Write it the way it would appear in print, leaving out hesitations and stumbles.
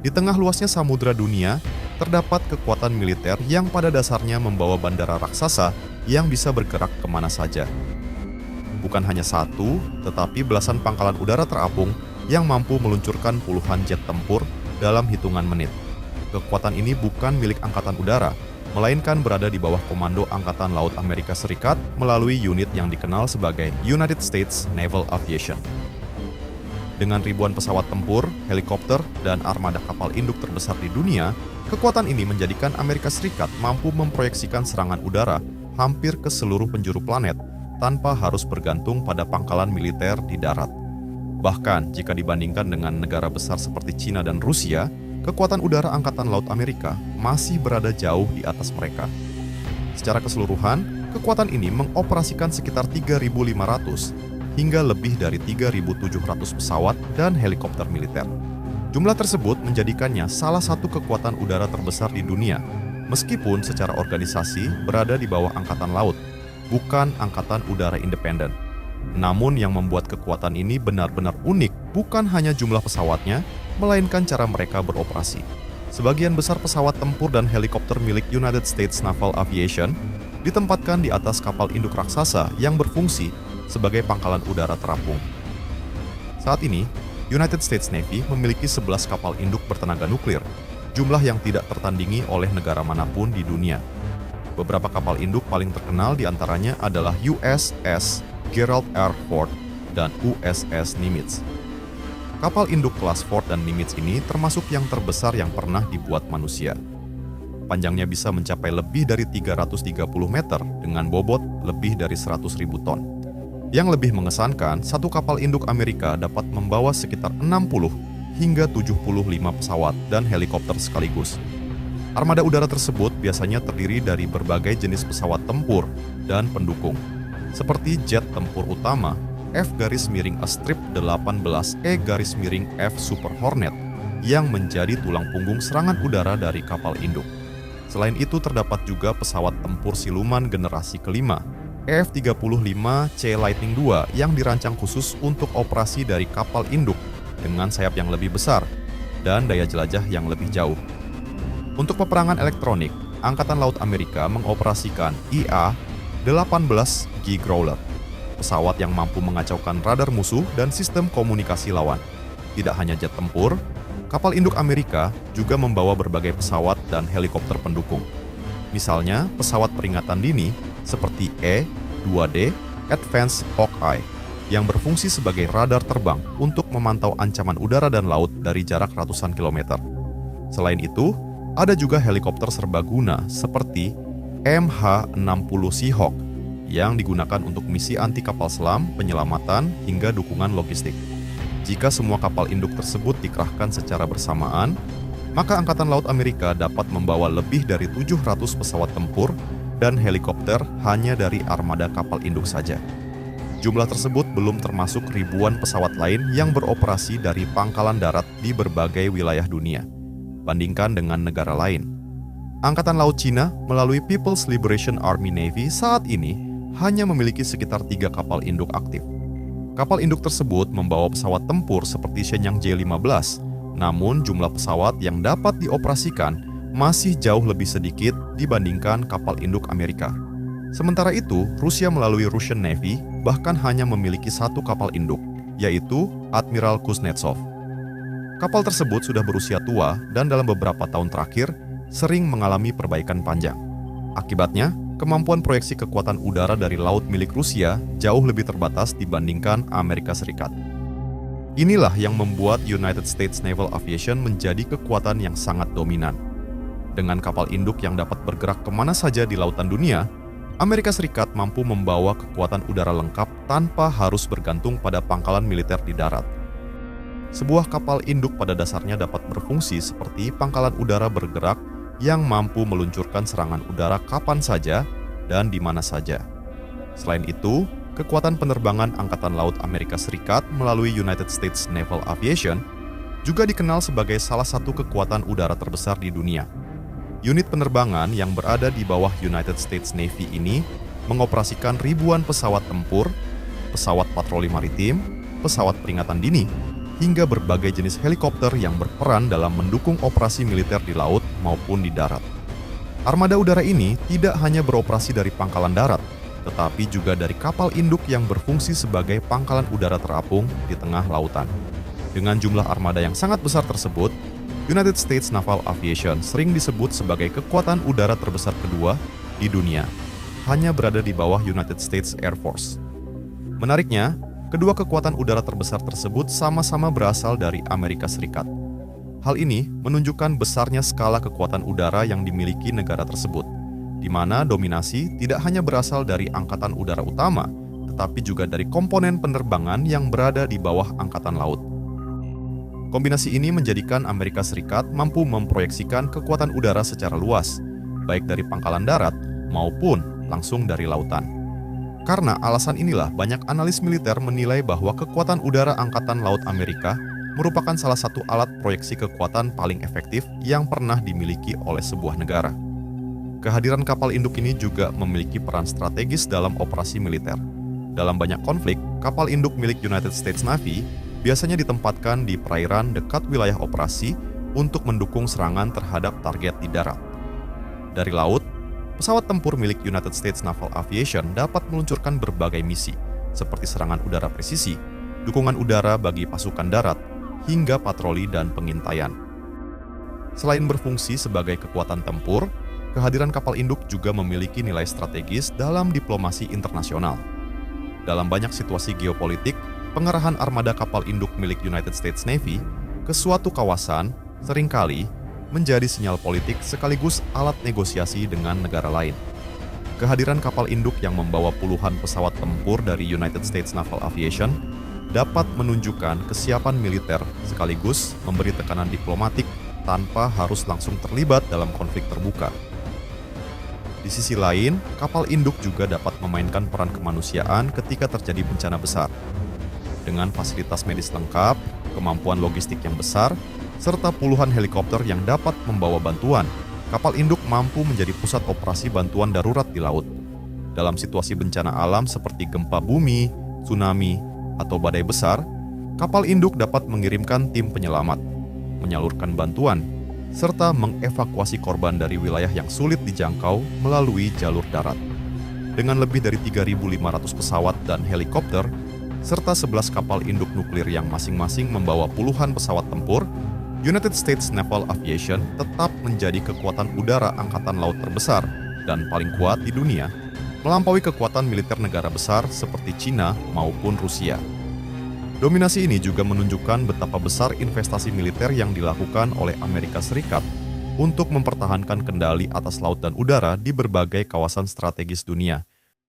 Di tengah luasnya samudera dunia, terdapat kekuatan militer yang pada dasarnya membawa bandara raksasa yang bisa bergerak kemana saja. Bukan hanya satu, tetapi belasan pangkalan udara terapung yang mampu meluncurkan puluhan jet tempur dalam hitungan menit. Kekuatan ini bukan milik Angkatan Udara, melainkan berada di bawah komando Angkatan Laut Amerika Serikat melalui unit yang dikenal sebagai United States Naval Aviation. Dengan ribuan pesawat tempur, helikopter, dan armada kapal induk terbesar di dunia, kekuatan ini menjadikan Amerika Serikat mampu memproyeksikan serangan udara hampir ke seluruh penjuru planet tanpa harus bergantung pada pangkalan militer di darat. Bahkan jika dibandingkan dengan negara besar seperti China dan Rusia, kekuatan udara Angkatan Laut Amerika masih berada jauh di atas mereka. Secara keseluruhan, kekuatan ini mengoperasikan sekitar 3.500 hingga lebih dari 3.700 pesawat dan helikopter militer. Jumlah tersebut menjadikannya salah satu kekuatan udara terbesar di dunia, meskipun secara organisasi berada di bawah Angkatan Laut, bukan Angkatan Udara Independen. Namun yang membuat kekuatan ini benar-benar unik bukan hanya jumlah pesawatnya, melainkan cara mereka beroperasi. Sebagian besar pesawat tempur dan helikopter milik United States Naval Aviation ditempatkan di atas kapal induk raksasa yang berfungsi sebagai pangkalan udara terapung. Saat ini, United States Navy memiliki 11 kapal induk bertenaga nuklir, jumlah yang tidak tertandingi oleh negara manapun di dunia. Beberapa kapal induk paling terkenal diantaranya adalah USS Gerald R. Ford dan USS Nimitz. Kapal induk kelas Ford dan Nimitz ini termasuk yang terbesar yang pernah dibuat manusia. Panjangnya bisa mencapai lebih dari 330 meter dengan bobot lebih dari 100.000 ton. Yang lebih mengesankan, satu kapal induk Amerika dapat membawa sekitar 60 hingga 75 pesawat dan helikopter sekaligus. Armada udara tersebut biasanya terdiri dari berbagai jenis pesawat tempur dan pendukung, seperti jet tempur utama F-Astrip 18E-F Super Hornet yang menjadi tulang punggung serangan udara dari kapal induk. Selain itu terdapat juga pesawat tempur siluman generasi kelima F-35C Lightning II yang dirancang khusus untuk operasi dari kapal induk dengan sayap yang lebih besar dan daya jelajah yang lebih jauh. Untuk peperangan elektronik, Angkatan Laut Amerika mengoperasikan IA-18G Growler, pesawat yang mampu mengacaukan radar musuh dan sistem komunikasi lawan. Tidak hanya jet tempur, kapal induk Amerika juga membawa berbagai pesawat dan helikopter pendukung. Misalnya, pesawat peringatan dini seperti E-2D Advanced Hawkeye yang berfungsi sebagai radar terbang untuk memantau ancaman udara dan laut dari jarak ratusan kilometer. Selain itu, ada juga helikopter serbaguna seperti MH-60 Seahawk yang digunakan untuk misi anti kapal selam, penyelamatan, hingga dukungan logistik. Jika semua kapal induk tersebut dikerahkan secara bersamaan, maka Angkatan Laut Amerika dapat membawa lebih dari 700 pesawat tempur dan helikopter hanya dari armada kapal induk saja. Jumlah tersebut belum termasuk ribuan pesawat lain yang beroperasi dari pangkalan darat di berbagai wilayah dunia. Bandingkan dengan negara lain, Angkatan Laut Cina melalui People's Liberation Army Navy saat ini hanya memiliki sekitar 3 kapal induk aktif. Kapal induk tersebut membawa pesawat tempur seperti Shenyang J-15, namun jumlah pesawat yang dapat dioperasikan masih jauh lebih sedikit dibandingkan kapal induk Amerika. Sementara itu, Rusia melalui Russian Navy bahkan hanya memiliki 1 kapal induk, yaitu Admiral Kuznetsov. Kapal tersebut sudah berusia tua dan dalam beberapa tahun terakhir sering mengalami perbaikan panjang. Akibatnya, kemampuan proyeksi kekuatan udara dari laut milik Rusia jauh lebih terbatas dibandingkan Amerika Serikat. Inilah yang membuat United States Naval Aviation menjadi kekuatan yang sangat dominan. Dengan kapal induk yang dapat bergerak kemana saja di lautan dunia, Amerika Serikat mampu membawa kekuatan udara lengkap tanpa harus bergantung pada pangkalan militer di darat. Sebuah kapal induk pada dasarnya dapat berfungsi seperti pangkalan udara bergerak yang mampu meluncurkan serangan udara kapan saja dan di mana saja. Selain itu, kekuatan penerbangan Angkatan Laut Amerika Serikat melalui United States Naval Aviation juga dikenal sebagai salah satu kekuatan udara terbesar di dunia. Unit penerbangan yang berada di bawah United States Navy ini mengoperasikan ribuan pesawat tempur, pesawat patroli maritim, pesawat peringatan dini, hingga berbagai jenis helikopter yang berperan dalam mendukung operasi militer di laut maupun di darat. Armada udara ini tidak hanya beroperasi dari pangkalan darat, tetapi juga dari kapal induk yang berfungsi sebagai pangkalan udara terapung di tengah lautan. Dengan jumlah armada yang sangat besar tersebut, United States Naval Aviation sering disebut sebagai kekuatan udara terbesar kedua di dunia, hanya berada di bawah United States Air Force. Menariknya, kedua kekuatan udara terbesar tersebut sama-sama berasal dari Amerika Serikat. Hal ini menunjukkan besarnya skala kekuatan udara yang dimiliki negara tersebut, di mana dominasi tidak hanya berasal dari Angkatan Udara Utama, tetapi juga dari komponen penerbangan yang berada di bawah Angkatan Laut. Kombinasi ini menjadikan Amerika Serikat mampu memproyeksikan kekuatan udara secara luas, baik dari pangkalan darat maupun langsung dari lautan. Karena alasan inilah banyak analis militer menilai bahwa kekuatan udara Angkatan Laut Amerika merupakan salah satu alat proyeksi kekuatan paling efektif yang pernah dimiliki oleh sebuah negara. Kehadiran kapal induk ini juga memiliki peran strategis dalam operasi militer. Dalam banyak konflik, kapal induk milik United States Navy biasanya ditempatkan di perairan dekat wilayah operasi untuk mendukung serangan terhadap target di darat. Dari laut, pesawat tempur milik United States Naval Aviation dapat meluncurkan berbagai misi, seperti serangan udara presisi, dukungan udara bagi pasukan darat, hingga patroli dan pengintaian. Selain berfungsi sebagai kekuatan tempur, kehadiran kapal induk juga memiliki nilai strategis dalam diplomasi internasional. Dalam banyak situasi geopolitik, pengerahan armada kapal induk milik United States Navy ke suatu kawasan seringkali menjadi sinyal politik sekaligus alat negosiasi dengan negara lain. Kehadiran kapal induk yang membawa puluhan pesawat tempur dari United States Naval Aviation dapat menunjukkan kesiapan militer sekaligus memberi tekanan diplomatik tanpa harus langsung terlibat dalam konflik terbuka. Di sisi lain, kapal induk juga dapat memainkan peran kemanusiaan ketika terjadi bencana besar. Dengan fasilitas medis lengkap, kemampuan logistik yang besar, serta puluhan helikopter yang dapat membawa bantuan, kapal induk mampu menjadi pusat operasi bantuan darurat di laut. Dalam situasi bencana alam seperti gempa bumi, tsunami, atau badai besar, kapal induk dapat mengirimkan tim penyelamat, menyalurkan bantuan, serta mengevakuasi korban dari wilayah yang sulit dijangkau melalui jalur darat. Dengan lebih dari 3.500 pesawat dan helikopter, serta 11 kapal induk nuklir yang masing-masing membawa puluhan pesawat tempur, United States Naval Aviation tetap menjadi kekuatan udara angkatan laut terbesar dan paling kuat di dunia, melampaui kekuatan militer negara besar seperti Cina maupun Rusia. Dominasi ini juga menunjukkan betapa besar investasi militer yang dilakukan oleh Amerika Serikat untuk mempertahankan kendali atas laut dan udara di berbagai kawasan strategis dunia,